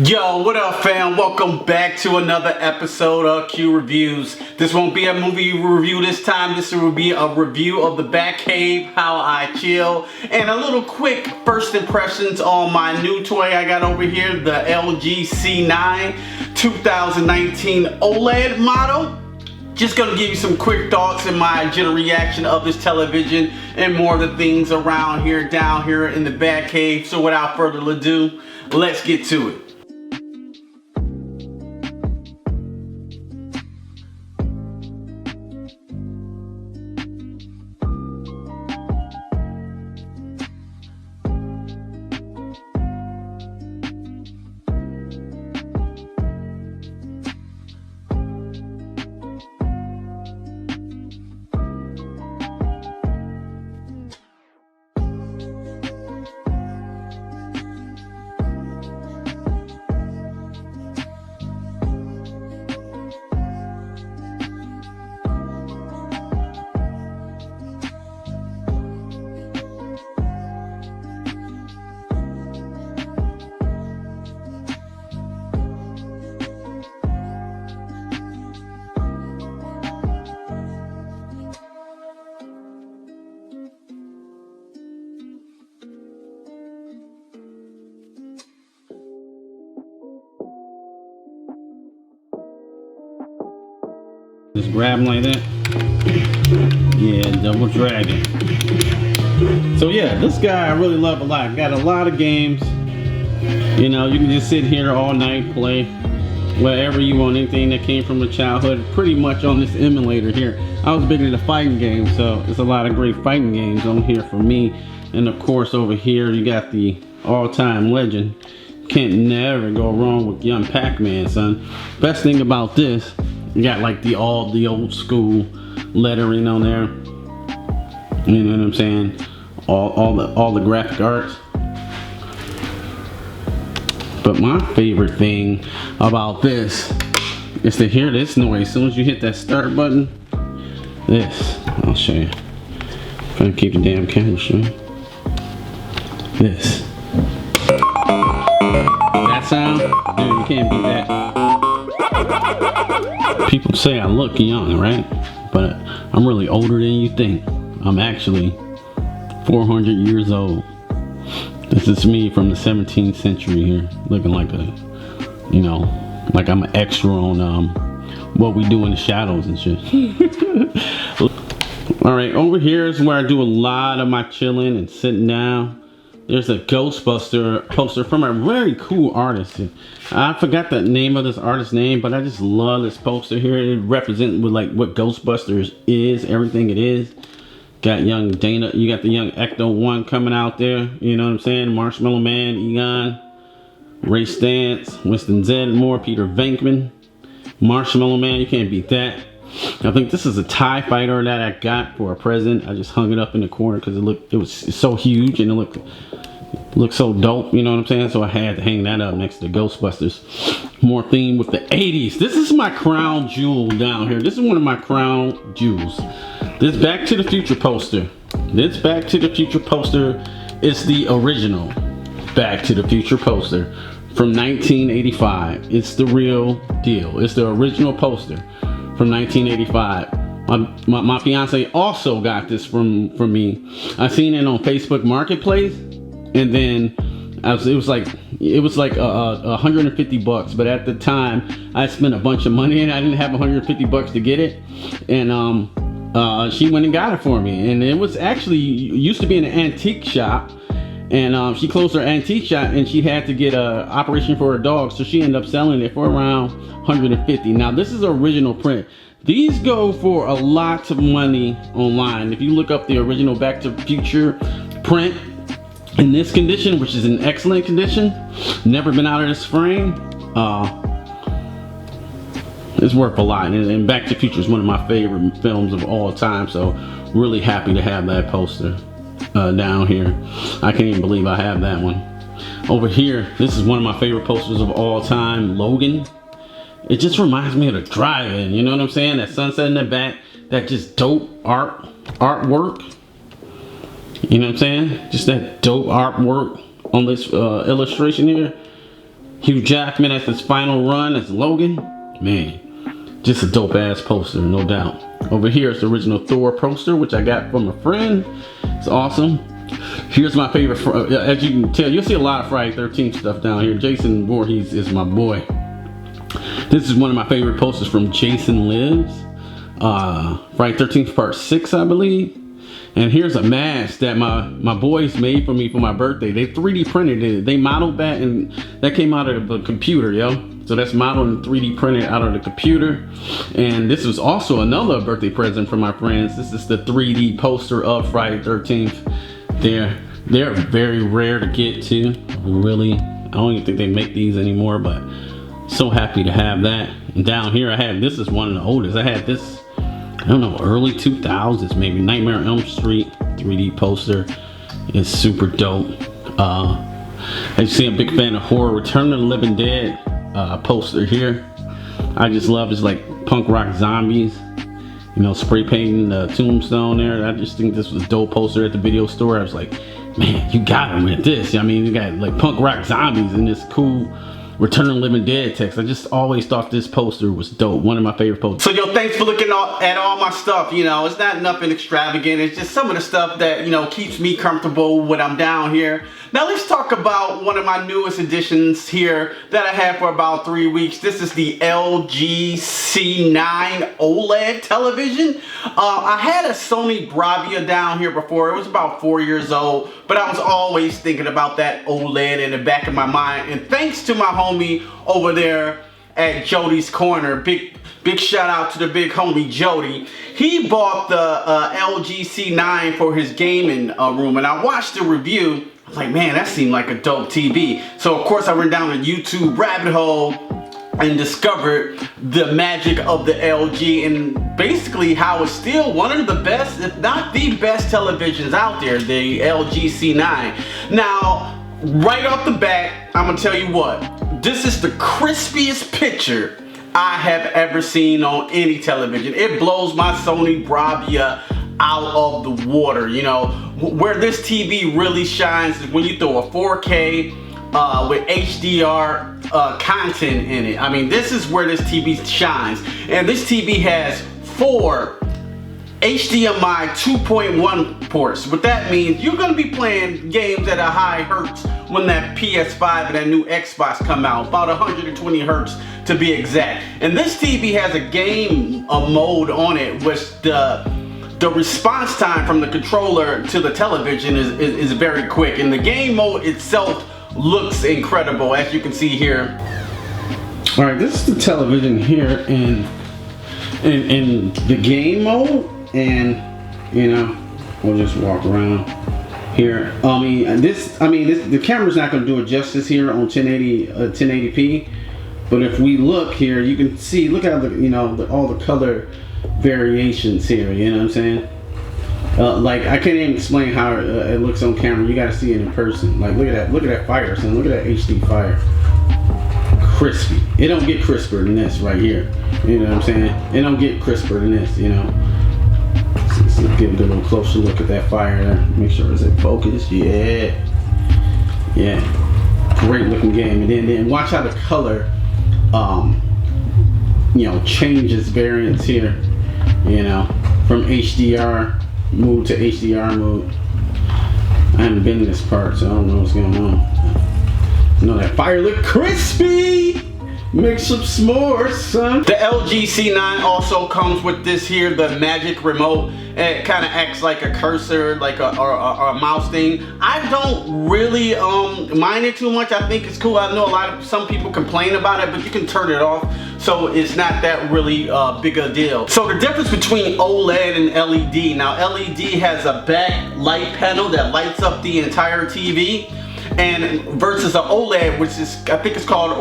Yo, what up fam? Welcome back to another episode of Q Reviews. This won't be a movie review this time. This will be a review of the Batcave, How I Chill, and a little quick first impressions on my new toy I got over here, the LG C9 2019 OLED model. Just gonna give you some quick thoughts and my general reaction of this television and more of the things around here, down here in the Batcave. So without further ado, let's get to it. Just grab them like that. Yeah, double dragon. So yeah, this guy I really love a lot. Got a lot of games. You know, you can just sit here all night, play wherever you want, anything that came from the childhood, pretty much on this emulator here. I was big into fighting games, so there's a lot of great fighting games on here for me. And of course over here you got the all-time legend. Can't never go wrong with young Pac-Man, son. Best thing about this, you got like the old school lettering on there. You know what I'm saying? All the graphic arts. But my favorite thing about this is to hear this noise as soon as you hit that start button. This, I'll show you. Trying to keep the damn camera straight. This. That sound, dude, you can't beat that. People say I look young, right? But I'm really older than you think. I'm actually 400 years old. This is me from the 17th century here, looking like a, you know, like I'm an extra on What We Do in the Shadows and shit. All right, over here is where I do a lot of my chilling and sitting down. There's a Ghostbuster poster from a very cool artist. I forgot the name of this artist's name, but I just love this poster here. It represents like what Ghostbusters is, everything it is. Got young Dana, you got the young Ecto-1 coming out there, you know what I'm saying? Marshmallow Man, Egon, Ray Stantz, Winston Zeddemore, Peter Venkman, Marshmallow Man, you can't beat that. I think this is a TIE fighter that I got for a present. I just hung it up in the corner because it was so huge and it looked so dope, you know what I'm saying? So I had to hang that up next to Ghostbusters. More theme with the 80s. This is my crown jewel down here. This is one of my crown jewels. This Back to the Future poster. This Back to the Future poster is the original Back to the Future poster from 1985. It's the real deal. It's the original poster from 1985. My fiance also got this from me. I seen it on Facebook Marketplace, and then it was like $150, but at the time I spent a bunch of money and I didn't have $150 to get it, and she went and got it for me. And it was actually used to be in an antique shop, and she closed her antique shop and she had to get a operation for her dog, so she ended up selling it for around $150. Now this is original print. These go for a lot of money online. If you look up the original Back to the Future print in this condition, which is in excellent condition, never been out of this frame, it's worth a lot. And Back to the Future is one of my favorite films of all time, so really happy to have that poster down here. I can't even believe I have that one. Over here, this is one of my favorite posters of all time, Logan. It just reminds me of the drive-in, you know what I'm saying? That sunset in the back, that just dope artwork. You know what I'm saying? Just that dope artwork on this illustration here. Hugh Jackman as his final run as Logan. Man, just a dope ass poster, no doubt. Over here is the original Thor poster, which I got from a friend. It's awesome. Here's my favorite, as you can tell, you'll see a lot of Friday 13th stuff down here. Jason Voorhees is my boy. This is one of my favorite posters from Jason Lives. Friday 13th part 6, I believe. And here's a mask that my boys made for me for my birthday. They 3D printed it. They modeled that, and that came out of the computer, yo. So that's modeled and 3D printed out of the computer. And this was also another birthday present from my friends. This is the 3D poster of Friday 13th. They're very rare to get to. Really, I don't even think they make these anymore, but so happy to have that. And down here I have, this is one of the oldest. I had this, I don't know, early 2000s maybe. Nightmare on Elm Street 3D poster. It's super dope. As you see, I'm a big fan of horror. Return of the Living Dead poster here. I just love this, like, punk rock zombies. You know, spray painting the tombstone there. I just think this was a dope poster at the video store. I was like, man, you got him with this. I mean, you got like punk rock zombies and this cool Return of the Living Dead text. I just always thought this poster was dope. One of my favorite posters. So yo, thanks for looking at all my stuff. You know, it's not nothing extravagant. It's just some of the stuff that, you know, keeps me comfortable when I'm down here. Now let's talk about one of my newest additions here that I had for about 3 weeks. This is the LG C9 OLED television. I had a Sony Bravia down here before. It was about 4 years old, but I was always thinking about that OLED in the back of my mind. And thanks to my homie over there at Jody's Corner, big shout out to the big homie Jody. He bought the LG C9 for his gaming room, and I watched the review. I was like, man, that seemed like a dope TV. So of course I went down a YouTube rabbit hole and discovered the magic of the LG and basically how it's still one of the best, if not the best televisions out there, the LG C9. Now, right off the bat, I'm gonna tell you what, this is the crispiest picture I have ever seen on any television. It blows my Sony Bravia out of the water. You know, where this TV really shines is when you throw a 4K with HDR content in it. I mean, this is where this TV shines. And this TV has 4 HDMI 2.1 ports. What that means, you're gonna be playing games at a high hertz when that PS5 and that new Xbox come out, about 120 hertz to be exact. And this TV has a game mode on it, which the response time from the controller to the television is very quick, and the game mode itself looks incredible, as you can see here. All right, this is the television here in the game mode, and you know, we'll just walk around here. The camera's not going to do it justice here on 1080p, but if we look here, you can see, look at all the color variations here. You know what I'm saying? Like, I can't even explain how it looks on camera. You got to see it in person. Like, look at that fire, son. Look at that HD fire. Crispy. It don't get crisper than this right here. You know what I'm saying? It don't get crisper than this. You know. Let's give it a little closer look at that fire there. Make sure it's in focus. Yeah. Great looking game. And then watch how the color, changes variants here. You know, from HDR mode to HDR mode. I haven't been in this part, so I don't know what's going on. I know that fire look crispy. Make some s'mores, son. The LG C9 also comes with this here, the magic remote. It kind of acts like a cursor, like a mouse thing. I don't really mind it too much. I think it's cool. I know some people complain about it, but you can turn it off, so it's not that really big a deal. So the difference between OLED and LED. Now, LED has a back light panel that lights up the entire TV. And versus an OLED, which is, I think it's called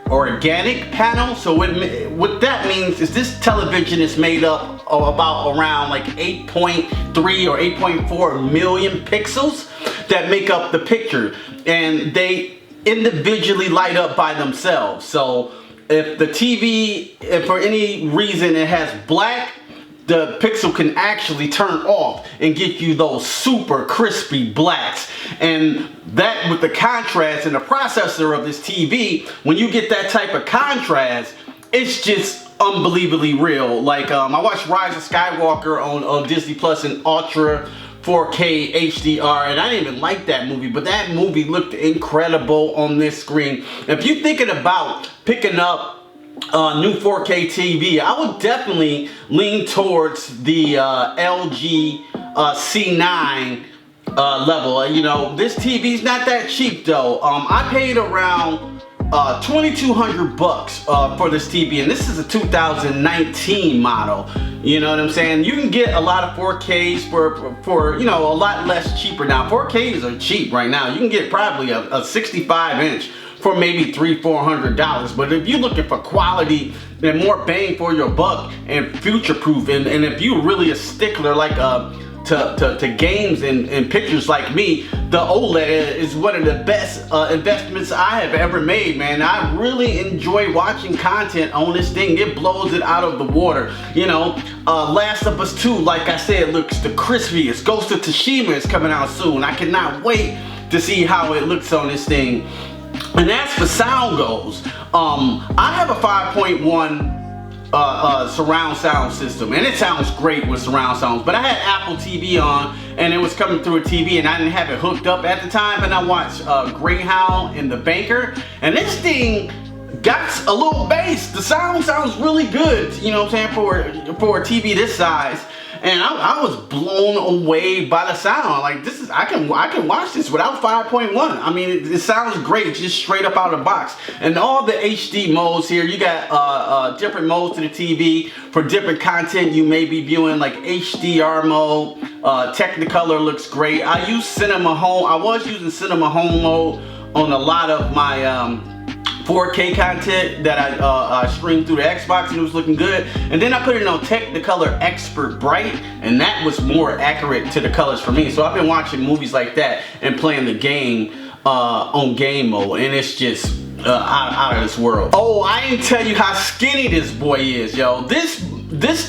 organic panel. So what that means is this television is made up of around like 8.3 or 8.4 million pixels that make up the picture, and they individually light up by themselves. So if the TV, if for any reason it has black, the pixel can actually turn off and give you those super crispy blacks. And that, with the contrast and the processor of this TV, when you get that type of contrast, it's just unbelievably real. Like I watched Rise of Skywalker on Disney Plus in Ultra 4K HDR, and I didn't even like that movie, but that movie looked incredible on this screen. If you're thinking about picking up new 4K TV, I would definitely lean towards the LG C9 level. You know, this TV's not that cheap though. I paid around $2,200 for this TV, and this is a 2019 model. You know what I'm saying? You can get a lot of 4Ks for you know, a lot less cheaper now. 4Ks are cheap right now. You can get probably a 65 inch for maybe $300-400. But if you're looking for quality and more bang for your buck and future proof, and if you're really a stickler like to games and pictures like me, the OLED is one of the best investments I have ever made, man. I really enjoy watching content on this thing. It blows it out of the water. You know, Last of Us 2, like I said, looks the crispiest. Ghost of Tsushima is coming out soon. I cannot wait to see how it looks on this thing. And as for sound goes, I have a 5.1 surround sound system, and it sounds great with surround sounds. But I had Apple TV on, and it was coming through a TV, and I didn't have it hooked up at the time. And I watched Greyhound and The Banker, and this thing got a little bass. The sound sounds really good, you know what I'm saying, for a TV this size. And I was blown away by the sound. Like, this is, I can watch this without 5.1. I mean, it sounds great just straight up out of the box. And all the HD modes here, you got different modes to the TV for different content you may be viewing, like HDR mode. Technicolor looks great. I use Cinema Home. I was using Cinema Home mode on a lot of my 4K content that I streamed through the Xbox, and it was looking good. And then I put it on Technicolor Expert Bright, and that was more accurate to the colors for me. So I've been watching movies like that and playing the game on game mode, and it's just out of this world. Oh, I didn't tell you how skinny this boy is, yo. This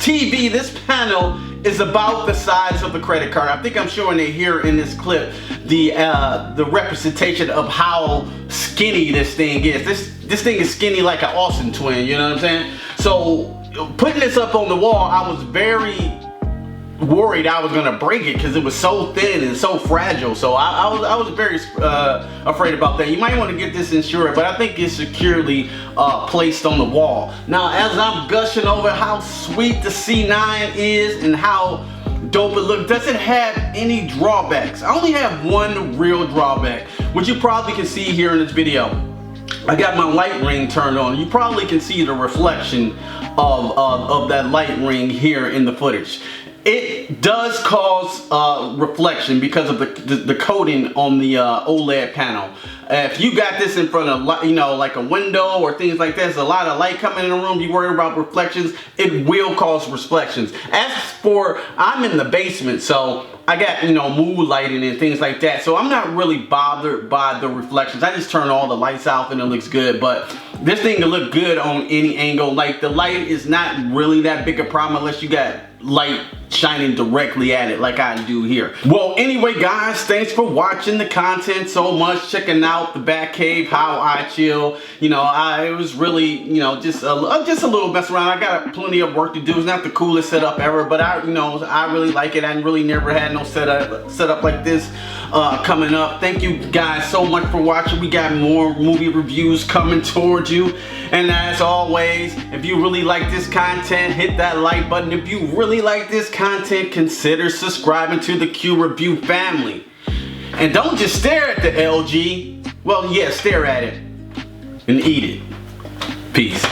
TV, this panel, is about the size of the credit card. I think I'm showing it here in this clip, the representation of how skinny this thing is. This thing is skinny like an Austin twin, you know what I'm saying? So putting this up on the wall, I was very worried I was gonna break it because it was so thin and so fragile. So I was very afraid about that. You might want to get this insured, but I think it's securely placed on the wall. Now, as I'm gushing over how sweet the C9 is and how dope it looks, does it have any drawbacks? I only have one real drawback, which you probably can see here in this video. I got my light ring turned on. You probably can see the reflection of that light ring here in the footage. It does cause reflection because of the coating on the OLED panel. If you got this in front of, you know, like a window or things like that, there's a lot of light coming in the room, you worry about reflections, it will cause reflections. As for, I'm in the basement, so I got, you know, mood lighting and things like that, so I'm not really bothered by the reflections. I just turn all the lights off and it looks good. But this thing can look good on any angle. Like, the light is not really that big a problem unless you got light shining directly at it like I do here. Well, anyway guys, thanks for watching the content so much, checking out the Batcave, how I chill. You know, it was really, you know, just a little mess around. I got plenty of work to do. It's not the coolest setup ever, but I really like it. I really never had no setup like this coming up. Thank you guys so much for watching. We got more movie reviews coming towards you. And as always, if you really like this content, hit that like button. If you really like this content, consider subscribing to the Q Review family. And don't just stare at the LG. Well, yeah, stare at it and eat it. Peace.